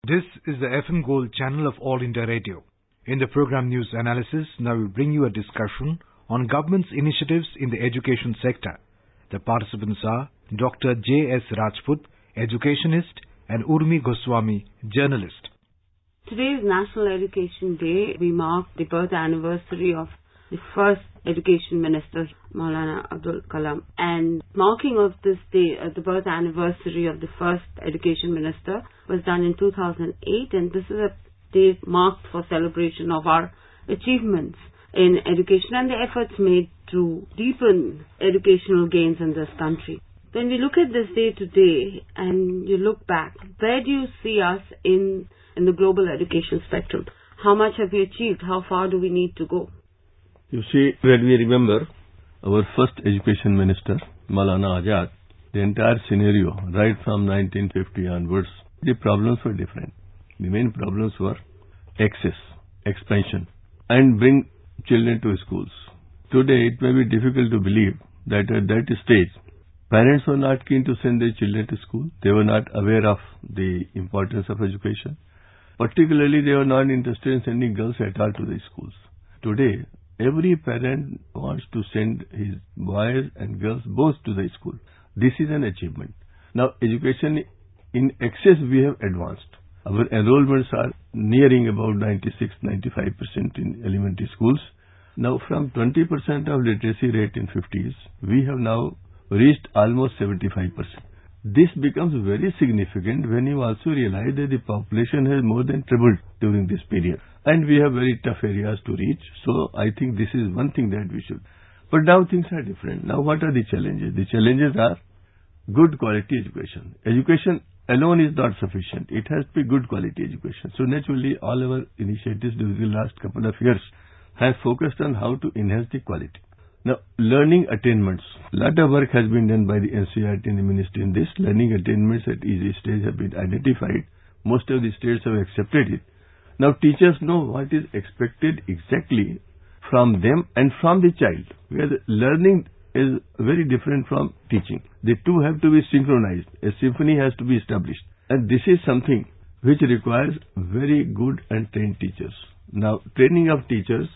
This is the FM Gold channel of All India Radio. In the program News Analysis, now we bring you a discussion on government's initiatives in the education sector. The participants are Dr. J.S. Rajput, educationist, and Urmi Goswami, journalist. Today is National Education Day. We mark the birth anniversary of the first Education Minister, Maulana Abdul Kalam. And marking of this day, the birth anniversary of the first Education Minister, was done in 2008, and this is a day marked for celebration of our achievements in education and the efforts made to deepen educational gains in this country. When we look at this day today and you look back, where do you see us in the global education spectrum? How much have we achieved? How far do we need to go? You see, when we remember our first education minister, Maulana Azad, the entire scenario, right from 1950 onwards, the problems were different. The main problems were access, expansion, and bring children to schools. Today, it may be difficult to believe that at that stage, parents were not keen to send their children to school. They were not aware of the importance of education. Particularly, they were not interested in sending girls at all to the schools. Today, every parent wants to send his boys and girls both to the school. This is an achievement. Now, education in excess we have advanced. Our enrollments are nearing about 96-95% in elementary schools. Now, from 20% of literacy rate in 50s, we have now reached almost 75%. This becomes very significant when you also realize that the population has more than tripled during this period. And we have very tough areas to reach. So I think this is one thing that we should. But now things are different. Now what are the challenges? The challenges are good quality education. Education alone is not sufficient. It has to be good quality education. So naturally all our initiatives during the last couple of years have focused on how to enhance the quality. Now, learning attainments. A lot of work has been done by the NCERT and the ministry in this. Learning attainments at each stage have been identified. Most of the states have accepted it. Now, teachers know what is expected exactly from them and from the child. Where learning is very different from teaching. The two have to be synchronized. A symphony has to be established. And this is something which requires very good and trained teachers. Now, training of teachers,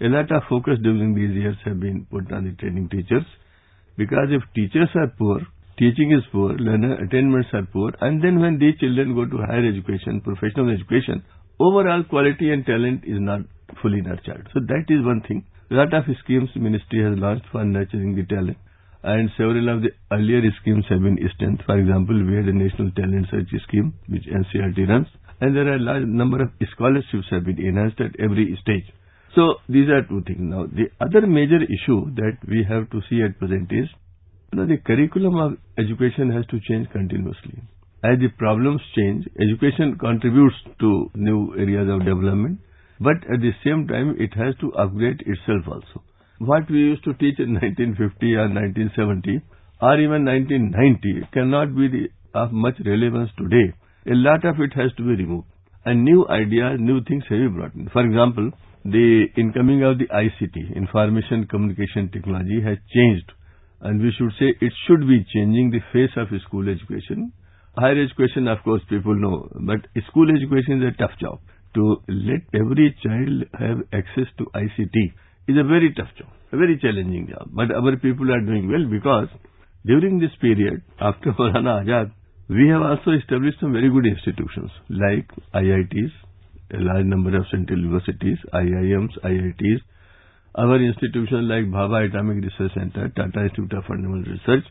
a lot of focus during these years have been put on the training teachers, because if teachers are poor, teaching is poor, learner attainments are poor, and then when these children go to higher education, professional education, overall quality and talent is not fully nurtured. So that is one thing. A lot of schemes ministry has launched for nurturing the talent, and several of the earlier schemes have been strengthened. For example, we had a National Talent Search scheme which NCERT runs, and there are a large number of scholarships have been enhanced at every stage. So these are two things. Now, the other major issue that we have to see at present is, the curriculum of education has to change continuously. As the problems change, education contributes to new areas of development, but at the same time, it has to upgrade itself also. What we used to teach in 1950 or 1970 or even 1990 cannot be of much relevance today. A lot of it has to be removed. And new ideas, new things have been brought in. For example, the incoming of the ICT, Information Communication Technology, has changed, and we should say it should be changing the face of school education. Higher education, of course, people know, but school education is a tough job. To let every child have access to ICT is a very tough job, a very challenging job. But our people are doing well, because during this period, after Maulana Azad, we have also established some very good institutions like IITs, a large number of central universities, IIMs, IITs, our institutions like Bhabha Atomic Research Center, Tata Institute of Fundamental Research.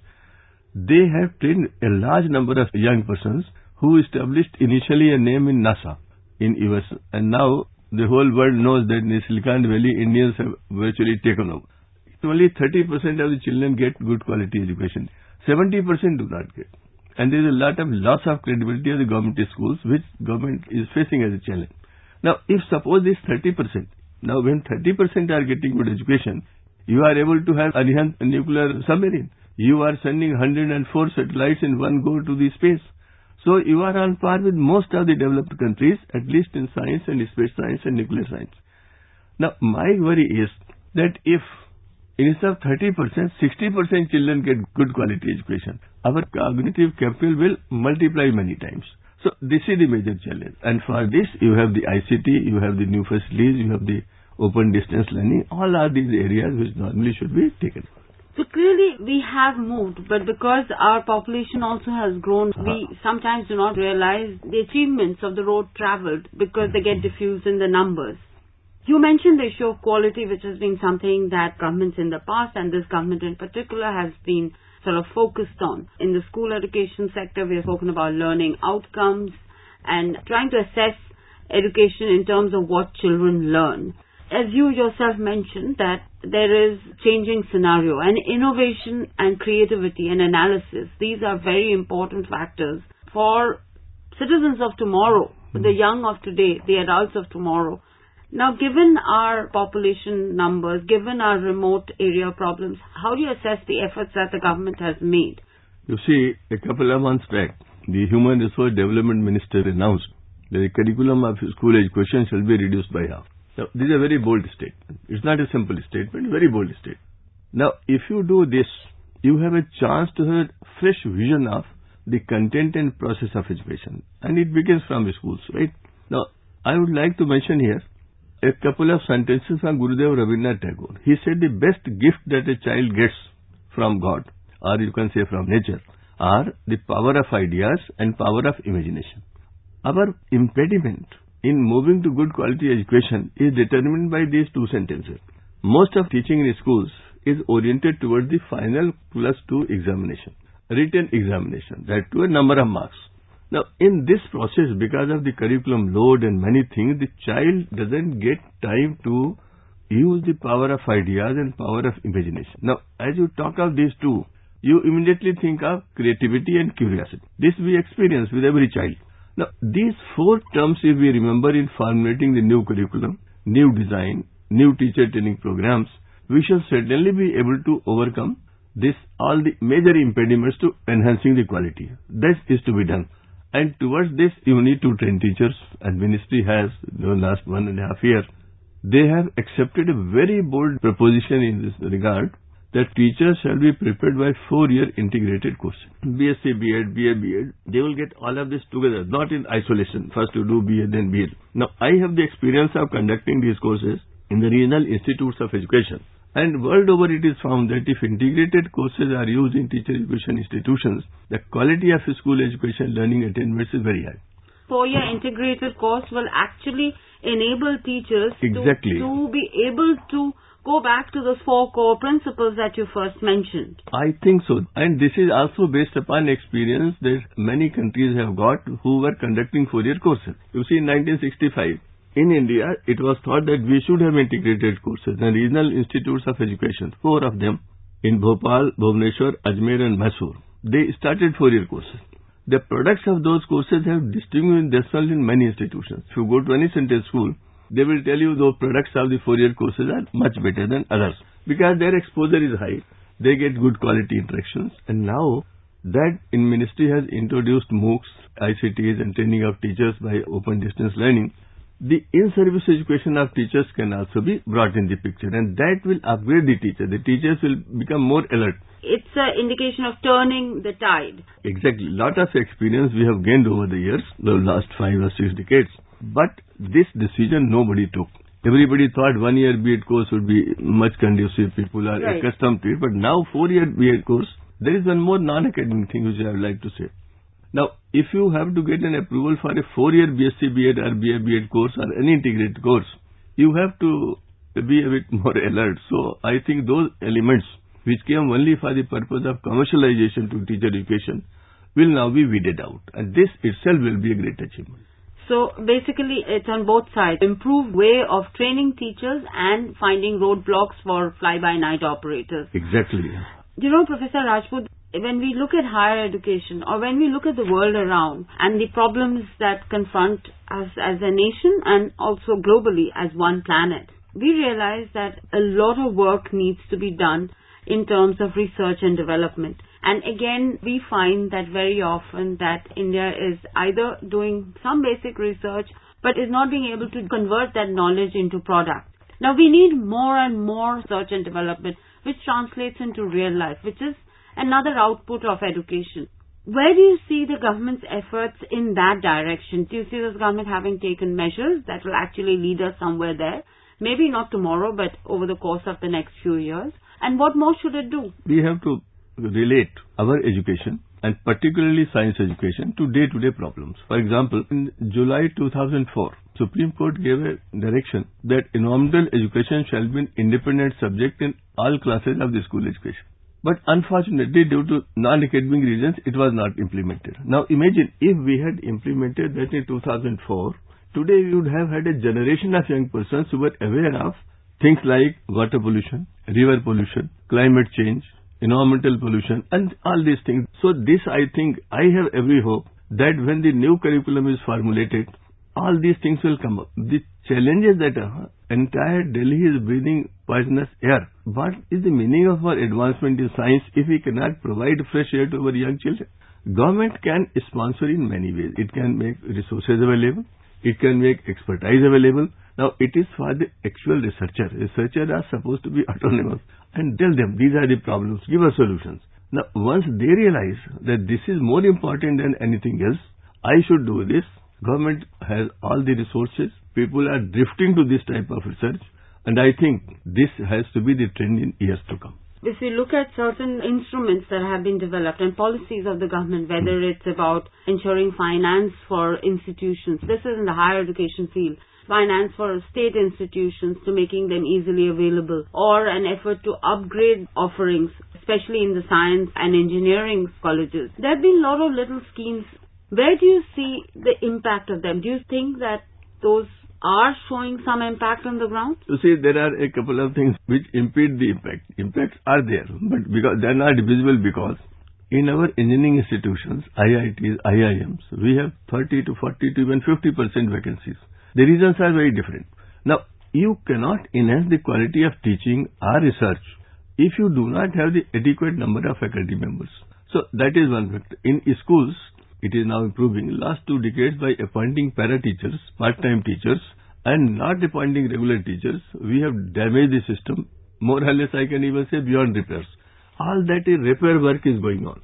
They have trained a large number of young persons who established initially a name in NASA in US, and now the whole world knows that in the Silicon Valley, Indians have virtually taken over. Only 30% of the children get good quality education. 70% do not get. And there is a lot of loss of credibility of the government schools, which government is facing as a challenge. Now, if suppose this 30%, now when 30% are getting good education, you are able to have Arihant nuclear submarine. You are sending 104 satellites in one go to the space. So you are on par with most of the developed countries, at least in science and space science and nuclear science. Now, my worry is that if instead of 30%, 60% children get good quality education, our cognitive capital will multiply many times. So this is the major challenge. And for this, you have the ICT, you have the new facilities, you have the open distance learning. All are these areas which normally should be taken. So clearly we have moved, but because our population also has grown, we sometimes do not realize the achievements of the road travelled because they get diffused in the numbers. You mentioned the issue of quality, which has been something that governments in the past, and this government in particular, has been sort of focused on. In the school education sector, we have spoken about learning outcomes and trying to assess education in terms of what children learn. As you yourself mentioned, that there is changing scenario, and innovation and creativity and analysis, these are very important factors for citizens of tomorrow, the young of today, the adults of tomorrow. Now, given our population numbers, given our remote area problems, how do you assess the efforts that the government has made? You see, a couple of months back, the Human Resource Development Minister announced that the curriculum of school education shall be reduced by half. Now, this is a very bold statement. It's not a simple statement, very bold statement. Now, if you do this, you have a chance to have a fresh vision of the content and process of education. And it begins from the schools, right? Now, I would like to mention here a couple of sentences from Gurudev Rabindranath Tagore. He said the best gift that a child gets from God, or you can say from nature, are the power of ideas and power of imagination. Our impediment in moving to good quality education is determined by these two sentences. Most of teaching in schools is oriented towards the final +2 examination, written examination, that to a number of marks. Now, in this process, because of the curriculum load and many things, the child doesn't get time to use the power of ideas and power of imagination. Now, as you talk of these two, you immediately think of creativity and curiosity. This we experience with every child. Now, these four terms, if we remember in formulating the new curriculum, new design, new teacher training programs, we shall certainly be able to overcome this, all the major impediments to enhancing the quality. This is to be done. And towards this, you need to train teachers, and Ministry has, in the last 1.5 years, they have accepted a very bold proposition in this regard, that teachers shall be prepared by 4-year integrated course. BSc, B.Ed, BA, B.Ed, they will get all of this together, not in isolation. First you do BA, then B.Ed. Now, I have the experience of conducting these courses in the regional institutes of education. And world over it is found that if integrated courses are used in teacher education institutions, the quality of school education learning attainments is very high. 4-year integrated course will actually enable teachers to be able to go back to those 4 core principles that you first mentioned. I think so. And this is also based upon experience that many countries have got who were conducting 4-year courses. You see, in 1965, in India, it was thought that we should have integrated courses and regional institutes of education, 4 of them, in Bhopal, Bhubaneswar, Ajmer and Mysore. They started 4-year courses. The products of those courses have distinguished themselves in many institutions. If you go to any central school, they will tell you those products of the 4-year courses are much better than others because their exposure is high. They get good quality interactions. And now that in Ministry has introduced MOOCs, ICTs and training of teachers by open distance learning, the in-service education of teachers can also be brought in the picture, and that will upgrade the teacher. The teachers will become more alert. It's an indication of turning the tide. Exactly. Lot of experience we have gained over the years, the last 5 or 6 decades. But this decision nobody took. Everybody thought 1-year B.Ed course would be much conducive. People are accustomed to it. But now 4-year B.Ed course, there is one more non-academic thing which I would like to say. Now, if you have to get an approval for a 4-year BSc B.Ed or BA B.Ed course or any integrated course, you have to be a bit more alert. So, I think those elements which came only for the purpose of commercialization to teacher education will now be weeded out. And this itself will be a great achievement. So, basically, it's on both sides. Improved way of training teachers and finding roadblocks for fly-by-night operators. Exactly. You know, Professor Rajput, when we look at higher education or when we look at the world around and the problems that confront us as a nation and also globally as one planet, we realize that a lot of work needs to be done in terms of research and development. And again, we find that very often that India is either doing some basic research but is not being able to convert that knowledge into product. Now, we need more and more research and development which translates into real life, which is another output of education. Where do you see the government's efforts in that direction? Do you see this government having taken measures that will actually lead us somewhere there? Maybe not tomorrow, but over the course of the next few years. And what more should it do? We have to relate our education, and particularly science education, to day-to-day problems. For example, in July 2004, Supreme Court gave a direction that environmental education shall be an independent subject in all classes of the school education. But unfortunately, due to non-academic reasons, it was not implemented. Now imagine if we had implemented that in 2004, today we would have had a generation of young persons who were aware of things like water pollution, river pollution, climate change, environmental pollution, and all these things. So this, I think, I have every hope that when the new curriculum is formulated, all these things will come up. The challenge is that entire Delhi is breathing poisonous air. What is the meaning of our advancement in science if we cannot provide fresh air to our young children? Government can sponsor in many ways. It can make resources available. It can make expertise available. Now, it is for the actual researcher. Researchers are supposed to be autonomous and tell them these are the problems, give us solutions. Now, once they realize that this is more important than anything else, I should do this. Government has all the resources. People are drifting to this type of research, and I think this has to be the trend in years to come. If we look at certain instruments that have been developed and policies of the government, whether it's about ensuring finance for institutions, this is in the higher education field, finance for state institutions to making them easily available, or an effort to upgrade offerings, especially in the science and engineering colleges. There have been a lot of little schemes. Where do you see the impact of them? Do you think that those are showing some impact on the ground? You see, there are a couple of things which impede the impact. Impacts are there, but because they are not visible, because in our engineering institutions, IITs, IIMs, we have 30 to 40 to even 50% vacancies. The reasons are very different. Now, you cannot enhance the quality of teaching or research if you do not have the adequate number of faculty members. So, that is one factor. In schools, it is now improving. Last 2 decades, by appointing para-teachers, part-time teachers, and not appointing regular teachers, we have damaged the system, more or less I can even say beyond repairs. All that repair work is going on.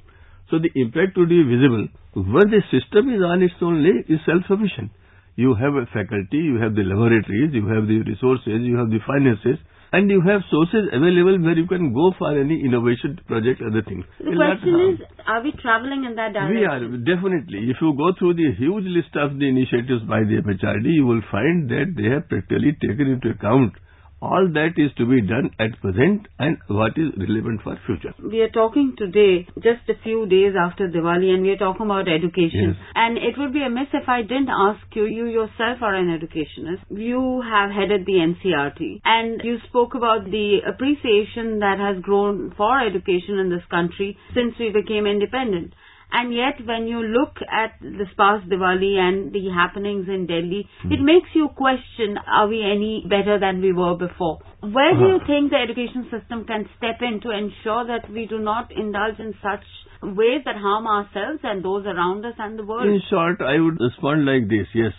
So the impact would be visible when the system is on its own leg, is self-sufficient. You have a faculty, you have the laboratories, you have the resources, you have the finances, and you have sources available where you can go for any innovation project, other things. The question is, are we traveling in that direction? We are, definitely. If you go through the huge list of the initiatives by the MHRD, you will find that they have practically taken into account all that is to be done at present and what is relevant for future. We are talking today, just a few days after Diwali, and we are talking about education. Yes. And it would be amiss if I didn't ask you, you yourself are an educationist. You have headed the NCERT, and you spoke about the appreciation that has grown for education in this country since we became independent. And yet, when you look at this past Diwali and the happenings in Delhi, it makes you question, are we any better than we were before? Where do you think the education system can step in to ensure that we do not indulge in such ways that harm ourselves and those around us and the world? In short, I would respond like this. Yes,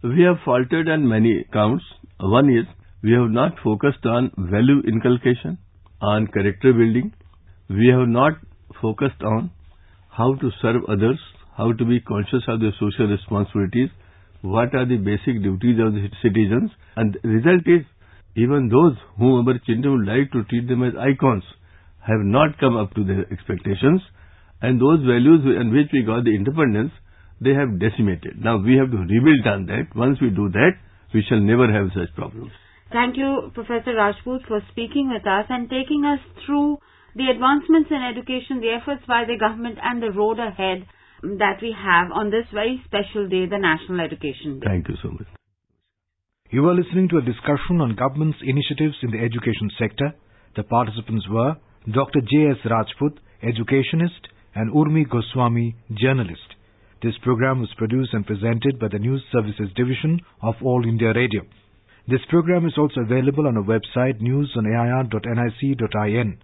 we have faltered on many counts. One is, we have not focused on value inculcation, on character building. We have not focused on how to serve others, how to be conscious of their social responsibilities, what are the basic duties of the citizens, and the result is, even those whom our children would like to treat them as icons have not come up to their expectations, and those values on which we got the independence, they have decimated. Now we have to rebuild on that. Once we do that, we shall never have such problems. Thank you, Professor Rajput, for speaking with us and taking us through the advancements in education, the efforts by the government, and the road ahead that we have on this very special day, the National Education Day. Thank you so much. You are listening to a discussion on government's initiatives in the education sector. The participants were Dr. J.S. Rajput, educationist, and Urmi Goswami, journalist. This program was produced and presented by the News Services Division of All India Radio. This program is also available on our website newsonair.nic.in.